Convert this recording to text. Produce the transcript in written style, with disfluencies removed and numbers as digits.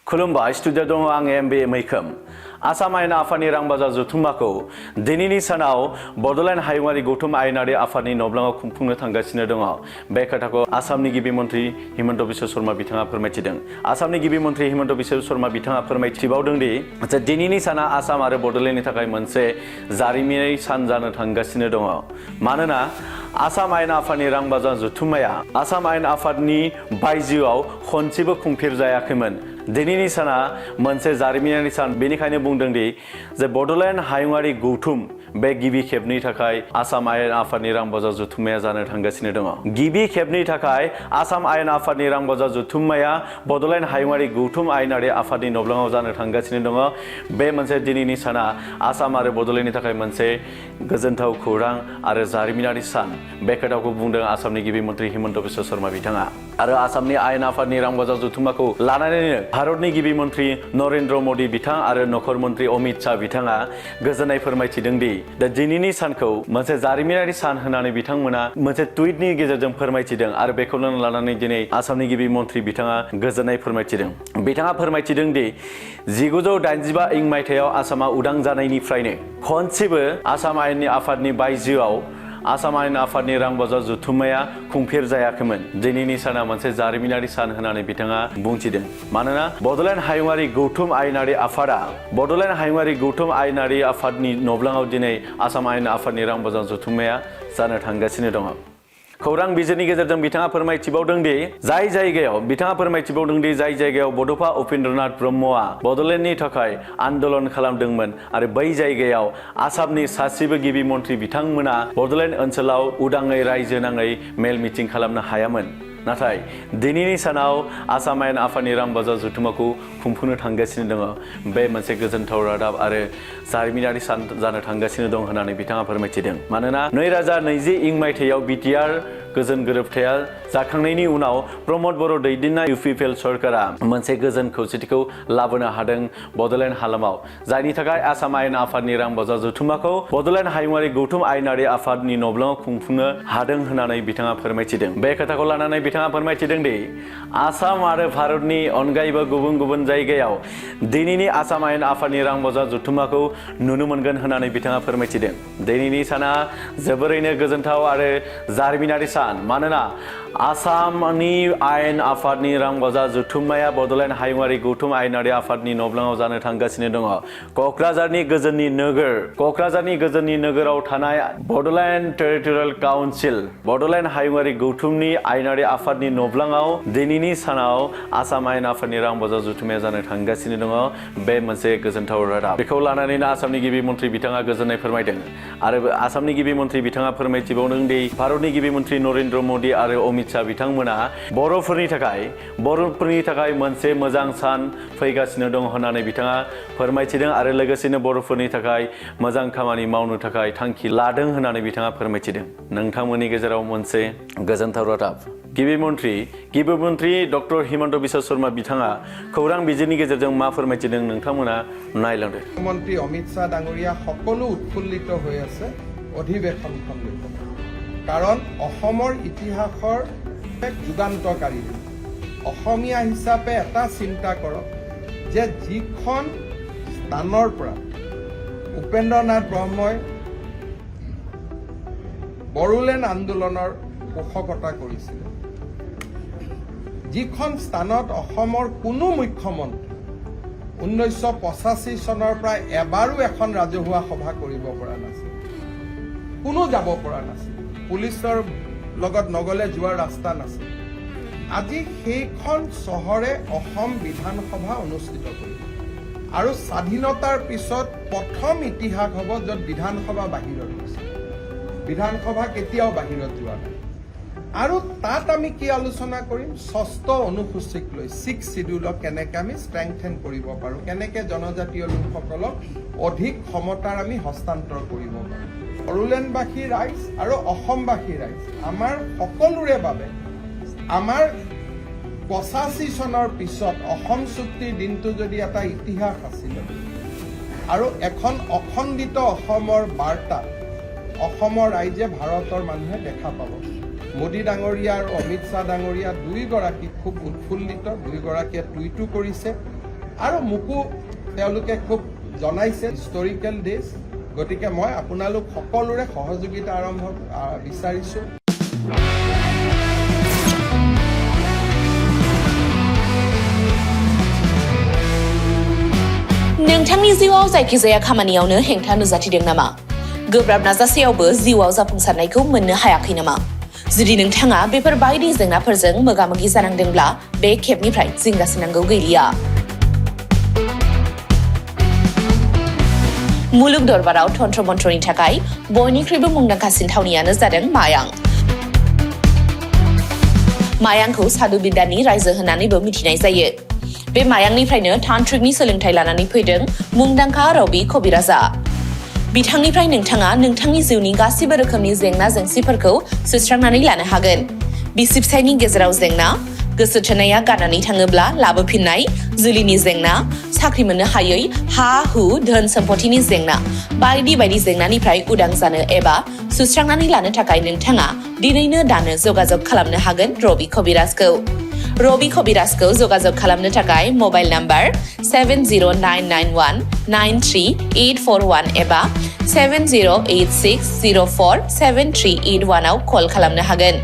खुलुमबाय स्टुडिअ दङ आं एमबि मैखोम आसाम आयेन आफादनि रां बाजार जथुम्माखौ दिनैनि सानाव बड'लेण्ड हायुङारि गौथुम आयेनारि आफादनि नब्लाङाव खुंफुंनो थांगासिनो दङ बे खोथाखौ आसामनि गिबि मन्थ्रि हिमन्त बिश्व शर्मा बिथाङा फोरमायथिदों आसामनि गिबि मन्थ्रि हिमन्त बिश्व शर्मा बिथाङा फोरमायथिबावदों दि जे दिनैनि साना आसाम आरो बड'लेण्डनि थाखाय मोनसे जारिमिनारि सान जानो थांगासिनो दङ मानोना आसाम आयेन आफादनि रां बाजार जथुम्माया आसाम आयेन आफादनि बायजोआव खनसेबो खुंफेरजायाखैमोन दिनैनि साना मोनसे जारिमिनारि सान बेनिखायनो बुंदों दि जे बड'लेण्ड हायुङारि गौथुम बे गिबि खेबनि थाखाय आसाम आयेन आफादनि रां बाजार जथुम्माया जानो थांगासिनो दङ गिबि खेबनि थाखाय आसाम आयेन आफादनि रां बाजार जथुम्माया बड'लेण्ड हायुङारि गौथुम आयेनारि आफादनि नब्लाङाव जानो थांगासिनो दङ बे मोनसे दिनैनि साना आसाम आरो बड'लेण्डनि थाखाय मोनसे गोजोनथाव खौरां आरो जारिमिनारि सान बे खोथाखौ बुंदों आसामनि गिबि मन्थ्रि हिमन्त बिश्व शर्मा बिथाङा आरो आसामनि आयेन आफादनि रां बाजार जथुम्माखौ लानानैनो भारतनि गिबि मन्थ्रि नरेन्द्र मदि बिथां आरो नखर मन्थ्रि अमित शाह बिथाङा गोजोननाय फोरमायथिदों दि दिनैनि सानखौ मोनसे जारिमिनारि सान होननानै बिथांमोना मोनसे टुइटनि गेजेरजों फोरमायथिदों आरो बेखौनो लानानै दिनै आसामनि गिबि मन्थ्रि बिथाङा गोजोननाय फोरमायथिदों बिथाङा फोरमायथिदों दि 1985 इं मायथाइयाव आसामा उदां जानायनिफ्रायनो खनसेबो आसाम आयेननि आफादनि बायजोआव आसाम आयेन आफादनि रां बाजार जथुम्माया खुंफेर जायाखैमोन दिनैनि साना मोनसे जारिमिनारि सान होननानै बिथाङा बुंथिदों मानोना बड'लेण्ड हायुङारि गौथुम आयेनारि आफादा बड'लेण्ड हायुङारि गौथुम आयेनारि आफादनि नब्लाङाव दिनै आसाम आयेन आफादनि रां बाजार जथुम्माया जानो थांगासिनो दङ खौरां बिजिरनि गेजेरजों बिथाङा फोरमायथिबावदों दि जाय जायगायाव बड'फा उपेन्द्रनाथ ब्रह्मआ बड'लेण्डनि थाखाय आन्दोलन खालामदोंमोन आरो बै जायगायाव आसामनि सासेबो गिबि मन्थ्रि बिथांमोना बड'लेण्ड ओनसोलाव उदाङै रायजो नाङै मेल मिटिं खालामनो हायामोन नाथाय दिनैनि सानाव आसाम आयेन आफादनि रां बाजार जथुम्माखौ खुंफुंनो थांगासिनो दङ बे मोनसे गोजोनथाव रादाब आरो जारिमिनारि सान जानो थांगासिनो दं होननानै बिथाङा फोरमायथिदों मानोना 2020 इं मायथाइयाव बिटिआर गोजोन गोरोबथाया जाखांनायनि उनाव प्रमद बर' दैदेननाय इउपिपिएल सरकारा मोनसे गोजोन खौसेथिखौ लाबोनो हादों बड'लेण्ड हालामाव जायनि थाखाय आसाम आयेन आफादनि रां बाजार जथुम्माखौ बड'लेण्ड हायुङारि गौथुम आयेनारि आफादनि नब्लाङाव खुंफुंनो हादों होननानै बिथाङा फोरमायथिदों बे खोथाखौ लानानै बिथाङा फोरमायथिदों दि आसाम आरो भारतनि अनगायैबो गुबुन गुबुन जायगायाव दिनैनि आसाम आयेन आफादनि रां बाजार जथुम्माखौ नुनो मोनगोन होननानै बिथाङा फोरमायथिदों दिनैनि साना जोबोरैनो गोजोनथाव आरो जारिमिनारि सान मानोना आसामनि आयेन आफादनि रां बाजार जथुम्माया बड'लेण्ड हायुङारि गौथुम आयेनारि आफादनि नब्लाङाव जानो थांगासिनो दङ क'क्राझारनि गोजोननि नोगोराव थानाय बड'लेण्ड टेरिटरियेल काउन्सिल बड'लेण्ड हायुङारि गौथुमनि आयेनारि आफादनि नब्लाङाव दिनैनि सानाव आसाम आयेन आफादनि रां बाजार जथुम्माया जानो थांगासिनो दङ बे मोनसे गोजोनथाव रादाब बेखौ लानानैनो आसामनि गिबि मन्थ्रि बिथाङा गोजोननाय फोरमायदों आरो आसामनि गिबि मन्थ्रि बिथाङा फोरमायथिबावदों दि भारतनि गिबि मन्थ्रि नरेन्द्र मदि आरो अमित शाह बिथांमोना बर'फोरनि थाखाय मोनसे मोजां सान फैगासिनो दं होननानै बिथाङा फोरमायथिदों आरो लोगोसेनो बर'फोरनि थाखाय मोजां खामानि मावनो थाखाय थांखि लादों होननानै बिथाङा फोरमायथिदों नोंथांमोननि गेजेराव मोनसे गोजोनथाव रादाब गिबि मन्थ्रि डक्टर हिमन्त बिश्व शर्मा बिथाङा खौरां बिजिरनि गेजेरजों मा फोरमायथिदों नोंथांमोना नायलांदो मन्त्री अमित शाह डाঙৰীয়া সকলো উৎফুল্লিত হৈ আছে অধিৱেশনখন লৈ কাৰণ অসমৰ ইতিহাসৰ এক যুগান্তকাৰী অসমীয়া হিচাপে এটা চিন্তা কৰক যে যিখন স্থানৰ পৰা উপেন্দ্ৰনাথ ব্ৰহ্মই বড়োলেণ্ড আন্দোলনৰ পোষকতা কৰিছিল যিখন স্থানত অসমৰ কোনো মুখ্যমন্ত্ৰী 1985 চনৰ পৰা এবাৰো এখন ৰাজহুৱা সভা কৰিব পৰা নাছিল কোনো যাব পৰা নাছিল পুলিচৰ লগত নগলে যোৱাৰ ৰাস্তা নাছিল আজি সেইখন চহৰে অসম বিধানসভা অনুষ্ঠিত কৰিব আৰু স্বাধীনতাৰ পিছত প্ৰথম ইতিহাস হ'ব য'ত বিধানসভা বাহিৰত গৈছে বিধানসভা কেতিয়াও বাহিৰত যোৱা নাই আৰু তাত আমি কি আলোচনা কৰিম ষষ্ঠ অনুসূচীক লৈ 6 শিডিউলক কেনেকৈ আমি ষ্ট্ৰেংথেন কৰিব পাৰোঁ কেনেকৈ জনজাতীয় লোকসকলক অধিক ক্ষমতাৰ আমি হস্তান্তৰ কৰিব পাৰোঁ বড়োলেণ্ডবাসী ৰাইজ আৰু অসমবাসী ৰাইজ আমাৰ সকলোৰে বাবে আমাৰ 85 চনৰ পিছত অসম চুক্তিৰ দিনটো যদি এটা ইতিহাস আছিল আৰু এখন অখণ্ডিত অসমৰ বাৰ্তা অসমৰ ৰাইজে ভাৰতৰ মানুহে দেখা পাব মোদী ডাঙৰীয়া আৰু অমিত শাহ ডাঙৰীয়া দুইগৰাকী খুব উৎফুল্লিত দুইগৰাকীয়ে টুইটো কৰিছে আৰু মোকো তেওঁলোকে খুব জনাইছে হিষ্টৰিকেল ডেজ গতিকে মই আপোনালোক সকলোৰে সহযোগিতা বিচাৰিছোঁ नोंथांनि जिउआव जायखिजाया खामानियावनो हेंथा नुजाथिदों नामा? गोब्राब नाजासेयावबो जिउआव जाफुंसारनायखौ मोननो हायाखै नामा? जुदि नोंथाङा बेफोर बायदि जेंनाफोरजों मोगा-मोगि जानांदोंब्ला बे खेबनिफ्राय जिंगासिनांगौ गैलिया। मुलुग दरबाराव तन्त्र मन्त्रनि थाखाय बयनिख्रुइबो मुंदांखासिन थावनियानो जादों मायां। मायांखौ साधु बिद्यानि रायजो होननानैबो मिथिनाय जायो। बे मायांनिफ्रायनो तान्त्रिकनि सोलोंथाइ लानानै फैदों मुंदांखा रबि कबिराजा। बिथांनिफ्राय नोंथाङा नोंथांनि जिउनि गासिबो रोखोमनि जेंना जेंसिफोरखौ सुस्रांनानै लानो हागोन। बिसि फिसायनि गेजेराव जेंना, गोसो थोनाया गारनानै थाङोब्ला लाबोफिननाय, जुलिनि जेंना, साख्रि मोननो हायै, हा-हु, धोन सम्पथिनि जेंना, बायदि बायदि जेंनानिफ्राय उदां जानो एबा सुस्रांनानै लानो थाखाय नोंथाङा दिनैनो दानो जगाजग खालामनो हागोन रबि कबिराजखौ। रबि कबिराजखौ जगाजग खालामनो थाखाय मबाइल नाम्बार 7099193841 एबा 7086047381 आव कल खालामनो हागोन।